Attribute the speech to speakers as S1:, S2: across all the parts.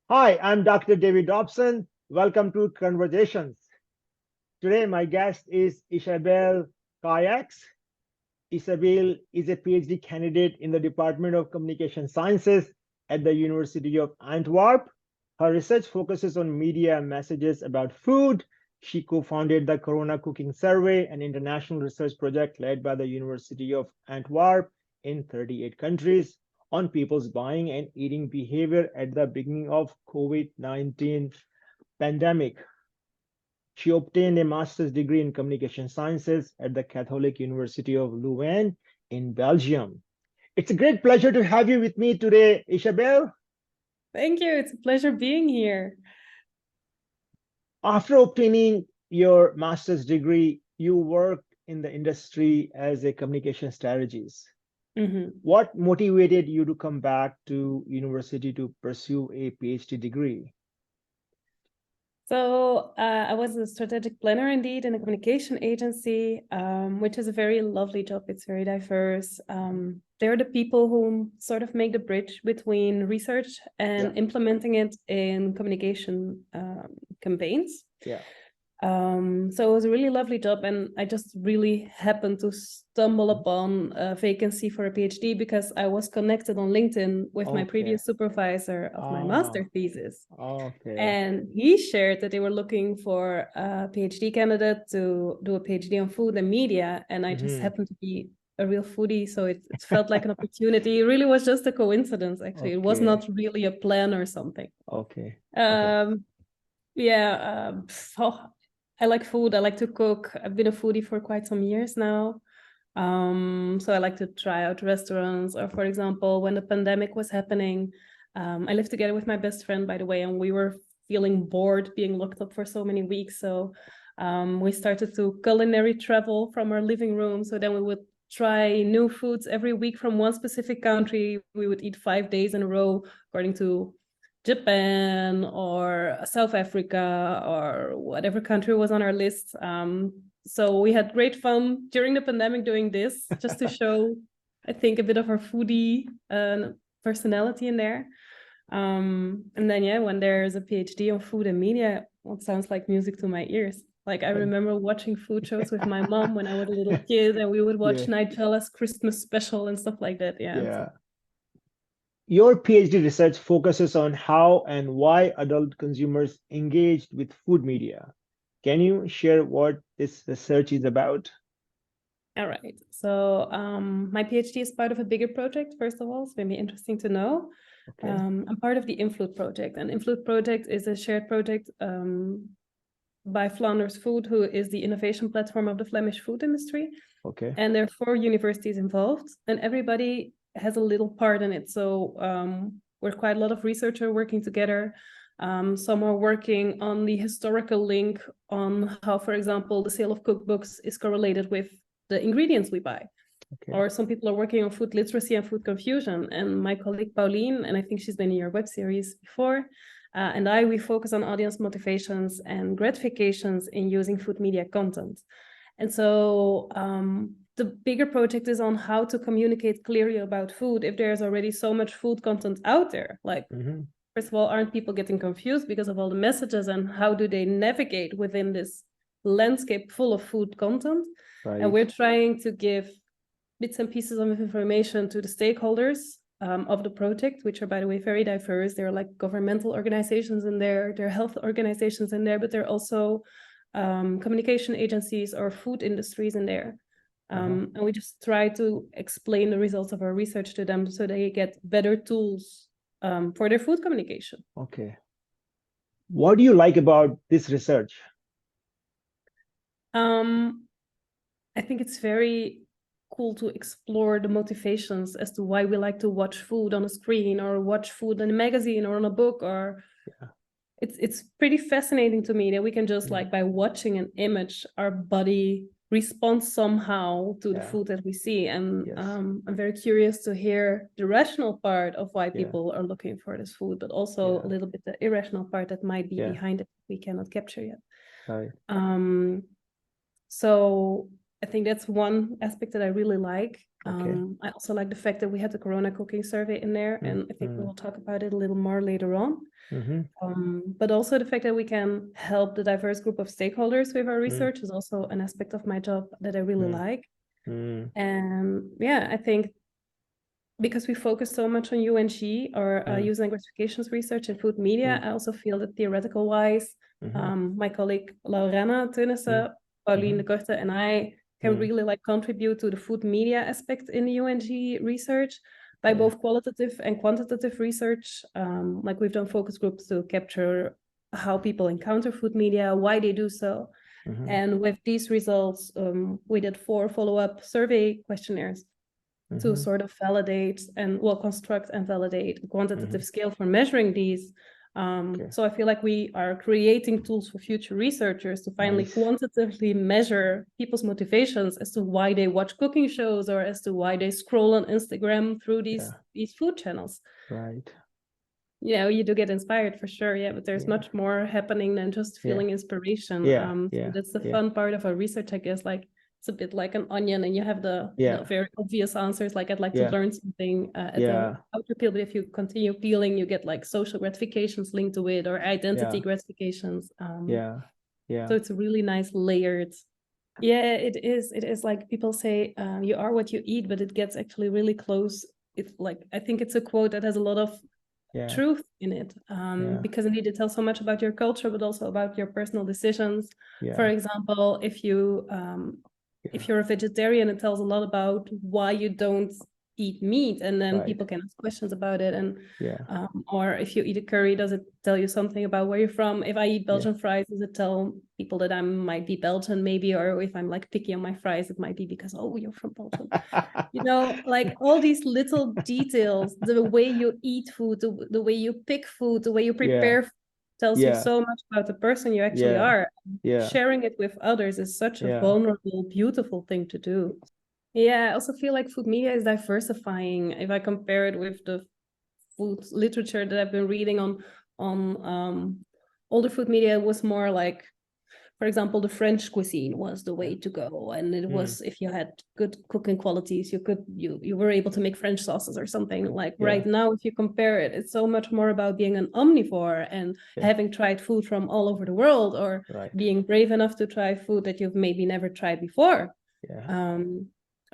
S1: Hi, I'm Dr. David Dobson. Welcome to Conversations. Today, my guest is Isabelle Cuykx. Isabelle is a PhD candidate in the Department of Communication Sciences at the University of Antwerp. Her research focuses on media messages about food. She co-founded the Corona Cooking Survey, an international research project led by the University of Antwerp in 38 countries on people's buying and eating behavior at the beginning of COVID-19 pandemic. She obtained a master's degree in communication sciences at the Catholic University of Leuven in Belgium. It's a great pleasure to have you with me today, Isabelle.
S2: Thank you. It's a pleasure being here.
S1: After obtaining your master's degree, you worked in the industry as a communication strategist. What motivated you to come back to university to pursue a PhD degree?
S2: So I was a strategic planner indeed in a communication agency, which is a very lovely job. It's very diverse. They're the people who sort of make the bridge between research and implementing it in communication campaigns.
S1: Yeah.
S2: So it was a really lovely job, and I just really happened to stumble upon a vacancy for a PhD because I was connected on LinkedIn with my previous supervisor of my master thesis.
S1: Okay.
S2: And he shared that they were looking for a PhD candidate to do a PhD on food and media, and I just happened to be a real foodie, so it felt like an opportunity. It really was just a coincidence, actually. It was not really a plan or something.
S1: Okay.
S2: Yeah. I like food. I like to cook. I've been a foodie for quite some years now. So I like to try out restaurants, or for example, when the pandemic was happening, I lived together with my best friend, by the way, and we were feeling bored being locked up for so many weeks. So we started to culinary travel from our living room. So then we would try new foods every week from one specific country. We would eat 5 days in a row, according to Japan or South Africa or whatever country was on our list. So we had great fun during the pandemic doing this, just to show, I think, a bit of our foodie personality in there. And then, yeah, when there's a PhD on food and media, it sounds like music to my ears. Like I remember watching food shows with my mom when I was a little kid, and we would watch Nigella's Christmas special and stuff like that. Yeah.
S1: Your PhD research focuses on how and why adult consumers engaged with food media. Can you share what this research is about?
S2: All right. So my PhD is part of a bigger project, first of all. It's maybe interesting to know.
S1: Okay.
S2: I'm part of the Influence project. And Influence project is a shared project by Flanders Food, who is the innovation platform of the Flemish food industry.
S1: Okay.
S2: And there are 4 universities involved, and everybody has a little part in it. So we're quite a lot of researchers working together. Some are working on the historical link on how, for example, the sale of cookbooks is correlated with the ingredients we buy. Okay. Or some people are working on food literacy and food confusion. And my colleague Pauline, and I think she's been in your web series before, and we focus on audience motivations and gratifications in using food media content. And so the bigger project is on how to communicate clearly about food if there's already so much food content out there. Like, first of all, aren't people getting confused because of all the messages, and how do they navigate within this landscape full of food content? Right. And we're trying to give bits and pieces of information to the stakeholders of the project, which are, by the way, very diverse. There are like governmental organizations in there, there are health organizations in there, but there are also communication agencies or food industries in there. And we just try to explain the results of our research to them so they get better tools for their food communication.
S1: Okay. What do you like about this research?
S2: I think it's very cool to explore the motivations as to why we like to watch food on a screen or watch food in a magazine or on a book, or it's pretty fascinating to me that we can just like by watching an image, our body responds somehow to the food that we see. And I'm very curious to hear the rational part of why people are looking for this food, but also a little bit the irrational part that might be behind it we cannot capture yet.
S1: Right.
S2: So I think that's one aspect that I really like.
S1: Okay.
S2: I also like the fact that we had the CoronaCookingSurvey in there, and I think we will talk about it a little more later on. But also the fact that we can help the diverse group of stakeholders with our research is also an aspect of my job that I really like. And yeah, I think because we focus so much on UNG or use language applications research and food media, I also feel that theoretical wise, my colleague Laurena Teunissen, Pauline de Korte, and I can really like contribute to the food media aspect in the UNG research by both qualitative and quantitative research. Like we've done focus groups to capture how people encounter food media, why they do so. And with these results, we did 4 follow-up survey questionnaires to sort of validate and construct and validate a quantitative scale for measuring these. So I feel like we are creating tools for future researchers to finally quantitatively measure people's motivations as to why they watch cooking shows or as to why they scroll on Instagram through these food channels.
S1: Right.
S2: You know, you do get inspired for sure, but there's much more happening than just feeling inspiration. So that's the fun part of our research, I guess. Like it's a bit like an onion, and you have the very obvious answers, like I'd like to learn something at the outer peel, but if you continue peeling, you get like social gratifications linked to it or identity gratifications. So it's a really nice layered. It is like people say, you are what you eat, but it gets actually really close. It's like, I think it's a quote that has a lot of truth in it, because indeed it tells so much about your culture, but also about your personal decisions. For example, if you're a vegetarian, it tells a lot about why you don't eat meat, and then people can ask questions about it. And or if you eat a curry, does it tell you something about where you're from? If I eat Belgian fries, does it tell people that I might be Belgian maybe? Or if I'm like picky on my fries, it might be because, oh, you're from Belgium. You know, like all these little details, the way you eat food, the way you pick food, the way you prepare food, tells you so much about the person you actually are. Sharing it with others is such a vulnerable, beautiful thing to do. I also feel like food media is diversifying. If I compare it with the food literature that I've been reading on older food media, it was more like, for example, the French cuisine was the way to go, and it was, if you had good cooking qualities, you were able to make French sauces or something. Like right now, if you compare it, it's so much more about being an omnivore and having tried food from all over the world, or being brave enough to try food that you've maybe never tried before.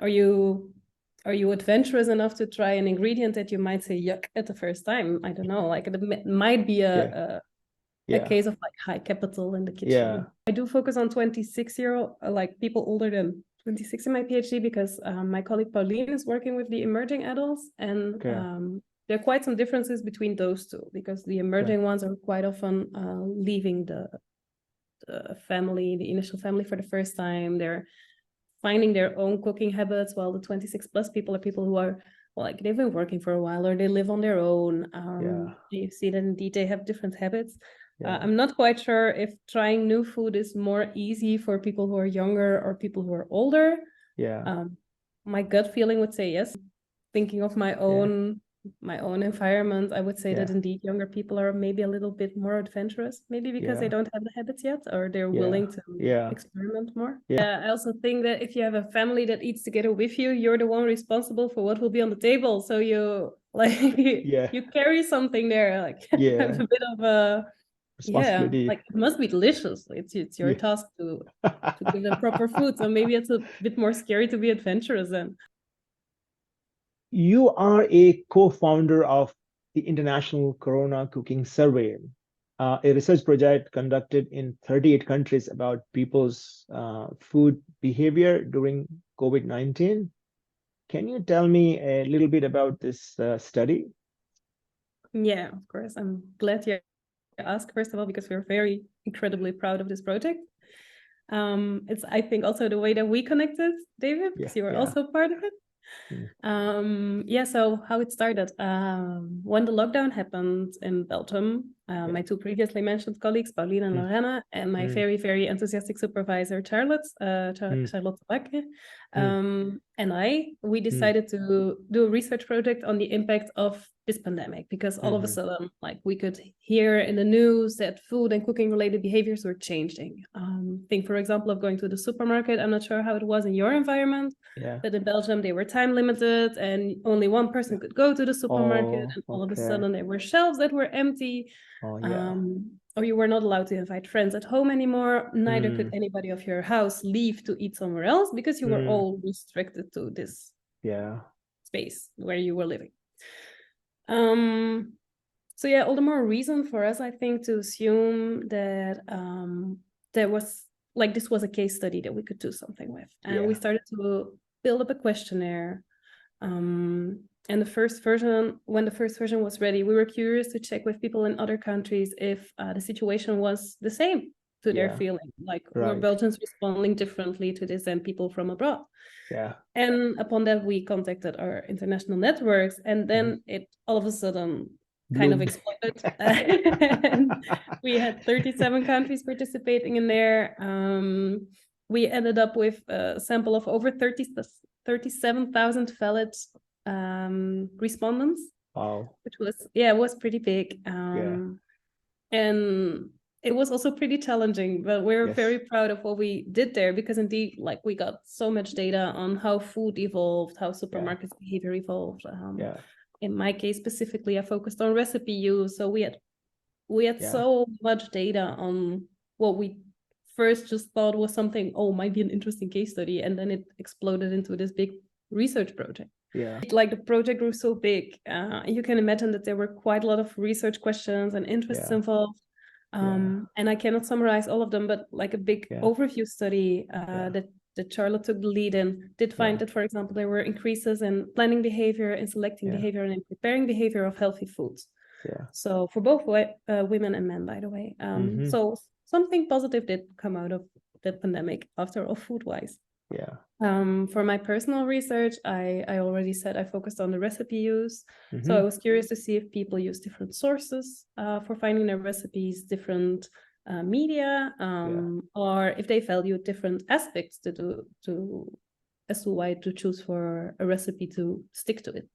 S2: Are you adventurous enough to try an ingredient that you might say yuck at the first time? I don't know, like it might be a case of like high capital in the kitchen. I do focus on 26-year-old, like people older than 26 in my PhD, because my colleague Pauline is working with the emerging adults, and there are quite some differences between those two, because the emerging ones are quite often leaving the family, the initial family, for the first time. They're finding their own cooking habits, while the 26 plus people are people who are, well, like they've been working for a while, or they live on their own. You see that indeed they have different habits. I'm not quite sure if trying new food is more easy for people who are younger or people who are older. My gut feeling would say yes. Thinking of my own environment, I would say that indeed younger people are maybe a little bit more adventurous, maybe because they don't have the habits yet, or they're willing to experiment more. I also think that if you have a family that eats together with you, you're the one responsible for what will be on the table. So you like you carry something there, like have a bit of a responsibility. Like it must be delicious. It's your task to give them proper food. So maybe it's a bit more scary to be adventurous then.
S1: You are a co-founder of the International Corona Cooking Survey, a research project conducted in 38 countries about people's food behavior during COVID-19. Can you tell me a little bit about this study?
S2: Yeah, of course. I'm glad you asked, first of all, because we're very incredibly proud of this project. It's, I think, also the way that we connected, David, because you were also part of it. So how it started, when the lockdown happened in Belgium, my two previously mentioned colleagues, Pauline and Lorena, and my very, very enthusiastic supervisor, Charlotte Backe. We decided to do a research project on the impact of this pandemic, because all of a sudden, like, we could hear in the news that food and cooking related behaviors were changing. Think, for example, of going to the supermarket. I'm not sure how it was in your environment, but in Belgium, they were time limited and only one person could go to the supermarket. And all of a sudden there were shelves that were empty. Or you were not allowed to invite friends at home anymore. Neither could anybody of your house leave to eat somewhere else, because you were all restricted to this space where you were living. So yeah, all the more reason for us, I think, to assume that there was, like, this was a case study that we could do something with. And we started to build up a questionnaire. And the first version, when the first version was ready, we were curious to check with people in other countries if the situation was the same to their feeling. Like, were Belgians responding differently to this than people from abroad? And upon that, we contacted our international networks, and then it all of a sudden kind of exploded. And we had 37 countries participating in there. We ended up with a sample of over 37,000 valid respondents. Wow. Which was, it was pretty big. And it was also pretty challenging, but we're very proud of what we did there, because indeed, like, we got so much data on how food evolved, how supermarkets behavior evolved. In my case specifically, I focused on recipe use. So we had so much data on what we first just thought was something, might be an interesting case study. And then it exploded into this big research project. Like, the project grew so big. You can imagine that there were quite a lot of research questions and interests involved. And I cannot summarize all of them, but like a big overview study that Charlotte took the lead in did find that, for example, there were increases in planning behavior, in selecting behavior, and in preparing behavior of healthy foods. So for both women and men, by the way. So something positive did come out of the pandemic, after all, food-wise. For my personal research, I already said I focused on the recipe use. So I was curious to see if people use different sources for finding their recipes, different media, or if they value different aspects as to why to choose for a recipe to stick to it.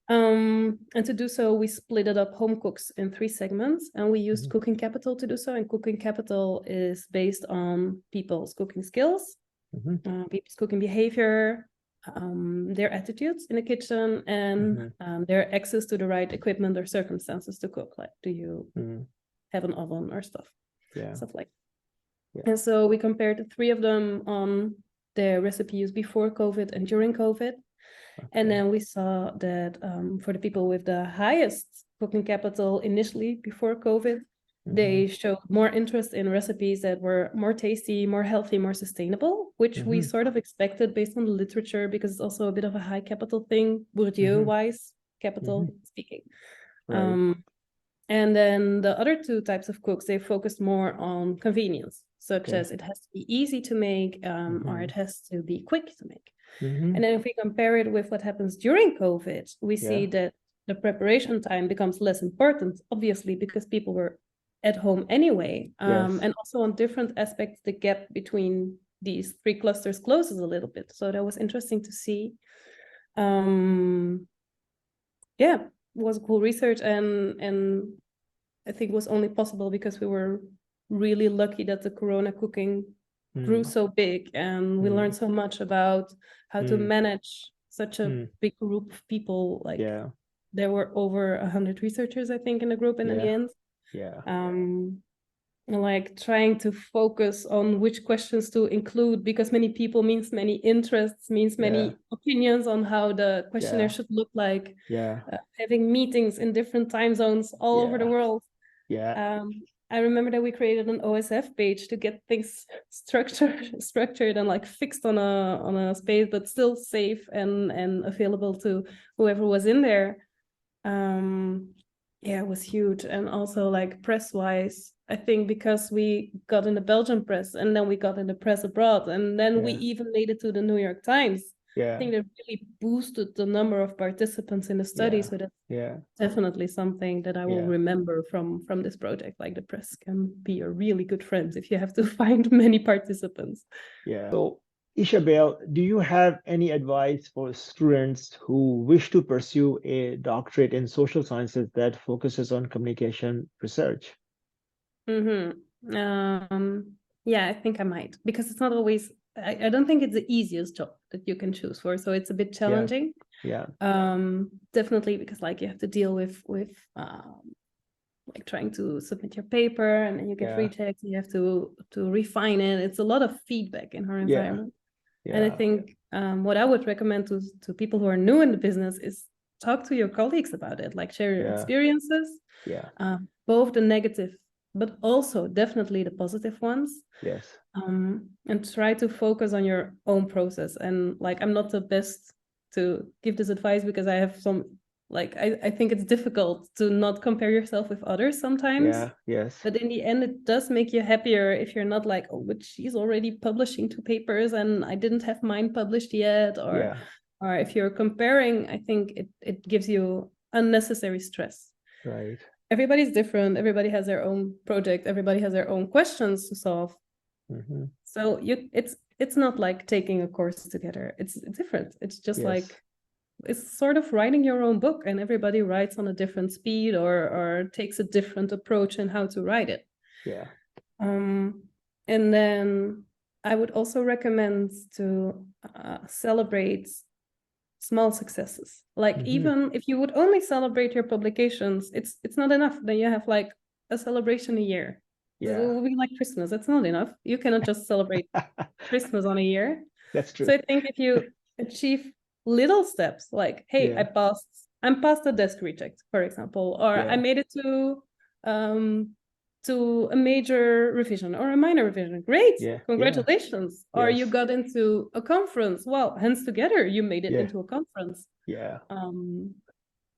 S2: And to do so, we split it up, home cooks, in 3 segments, and we used Cooking Capital to do so. And Cooking Capital is based on people's cooking skills, people's cooking behavior, their attitudes in the kitchen, and their access to the right equipment or circumstances to cook. Like, do you have an oven or stuff like that. And so we compared the 3 of them on their recipe use before COVID and during COVID. And then we saw that for the people with the highest cooking capital initially before COVID, they showed more interest in recipes that were more tasty, more healthy, more sustainable, which we sort of expected based on the literature, because it's also a bit of a high capital thing, Bourdieu-wise, capital speaking. And then the other 2 types of cooks, they focused more on convenience, such as it has to be easy to make, or it has to be quick to make. And then if we compare it with what happens during COVID, we see that the preparation time becomes less important, obviously, because people were at home anyway. And also on different aspects, the gap between these 3 clusters closes a little bit. So that was interesting to see. It was cool research, and I think it was only possible because we were really lucky that the Corona cooking grew so big, and we learned so much about how to manage such a big group of people. Like, there were over 100 researchers, I think, in the group, and in the end. Like, trying to focus on which questions to include, because many people means many interests, means many opinions on how the questionnaire should look like. Having meetings in different time zones all over the world. I remember that we created an OSF page to get things structured and like fixed on a space, but still safe and available to whoever was in there. It was huge. And also, like, press-wise, I think because we got in the Belgian press, and then we got in the press abroad, and then we even made it to the New York Times.
S1: Yeah.
S2: I think that really boosted the number of participants in the study.
S1: Yeah.
S2: So that's
S1: Yeah.
S2: definitely something that I will
S1: Yeah.
S2: remember from this project. Like the press can be a really good friend if you have to find many participants.
S1: Yeah. So, Isabelle, do you have any advice for students who wish to pursue a doctorate in social sciences that focuses on communication research?
S2: Yeah, I think I might, because it's not always, I don't think it's the easiest job that you can choose for. So it's a bit challenging.
S1: Yeah.
S2: Definitely, because like you have to deal with like trying to submit your paper and then you get
S1: Yeah.
S2: rejected, you have to refine it. It's a lot of feedback in our
S1: Yeah.
S2: environment. And I
S1: Yeah.
S2: think what I would recommend to people who are new in the business is talk to your colleagues about it, like share your
S1: Yeah.
S2: experiences,
S1: Yeah.
S2: both the negative, but also definitely the positive ones.
S1: Yes.
S2: And try to focus on your own process. And like, I'm not the best to give this advice because I have some, like, I think it's difficult to not compare yourself with others sometimes.
S1: Yeah. Yes.
S2: But in the end, it does make you happier if you're not like, oh, but she's already publishing 2 papers and I didn't have mine published yet. Or if you're comparing, I think it gives you unnecessary stress.
S1: Right.
S2: Everybody's different. Everybody has their own project. Everybody has their own questions to solve.
S1: Mm-hmm.
S2: So it's not like taking a course together. It's different. It's just like, it's sort of writing your own book, and everybody writes on a different speed or takes a different approach in how to write it.
S1: Yeah.
S2: And then I would also recommend to celebrate small successes. Like even if you would only celebrate your publications, it's not enough. Then you have like a celebration a year.
S1: Yeah.
S2: It will be like Christmas. It's not enough. You cannot just celebrate Christmas on a year.
S1: That's true.
S2: So I think if you achieve little steps, like, hey, I'm past the desk reject, for example, or I made it to a major revision or a minor revision. Great, congratulations. Or you got into a conference. Well, hands together, you made it into a conference.
S1: Yeah.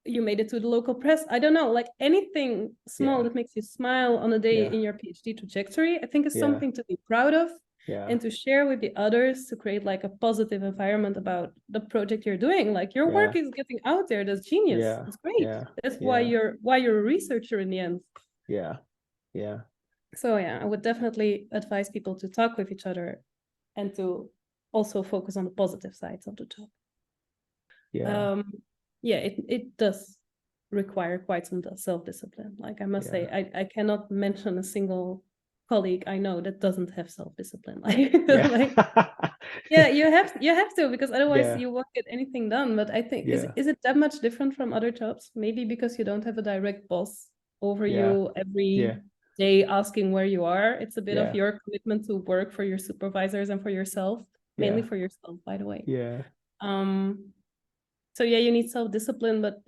S2: You made it to the local press. I don't know, like anything small that makes you smile on a day in your PhD trajectory, I think is something to be proud of and to share with the others, to create like a positive environment about the project you're doing. Like your work is getting out there. That's genius. It's great. That's why you're a researcher in the end.
S1: Yeah.
S2: So I would definitely advise people to talk with each other and to also focus on the positive sides of the job. It does require quite some self-discipline. Like I must say, I cannot mention a single colleague I know that doesn't have self-discipline. Like, you have to, because otherwise you won't get anything done. But I think is it that much different from other jobs? Maybe because you don't have a direct boss over you every day asking where you are. It's a bit of your commitment to work for your supervisors and for yourself, mainly for yourself, by the way. So you need self-discipline, but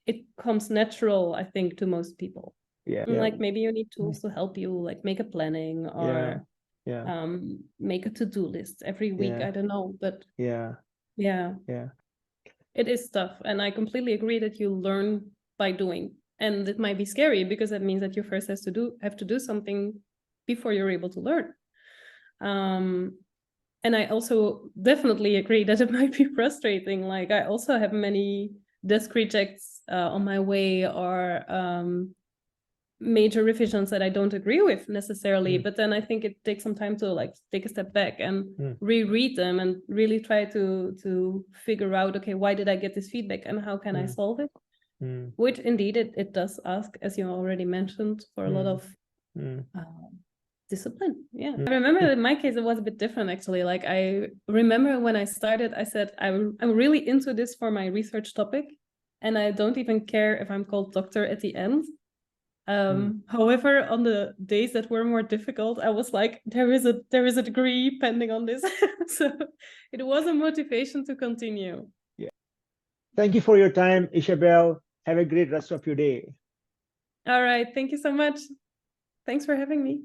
S2: it comes natural, I think, to most people. Like maybe you need tools to help you, like make a planning or make a to-do list every week. I don't know, but it is tough. And I completely agree that you learn by doing. And it might be scary because that means that you first have to do something before you're able to learn. And I also definitely agree that it might be frustrating. Like I also have many desk rejects on my way, or major revisions that I don't agree with necessarily. But then I think it takes some time to like take a step back and reread them and really try to figure out, okay, why did I get this feedback and how can I solve it? Which indeed it does ask, as you already mentioned, for a lot of discipline. I remember in my case it was a bit different actually. Like I remember when I started, I said I'm really into this for my research topic, and I don't even care if I'm called doctor at the end. However, on the days that were more difficult, I was like, there is a degree pending on this. So it was a motivation to continue.
S1: Thank you for your time, Isabelle. Have a great rest of your day.
S2: All right, thank you so much. Thanks for having me.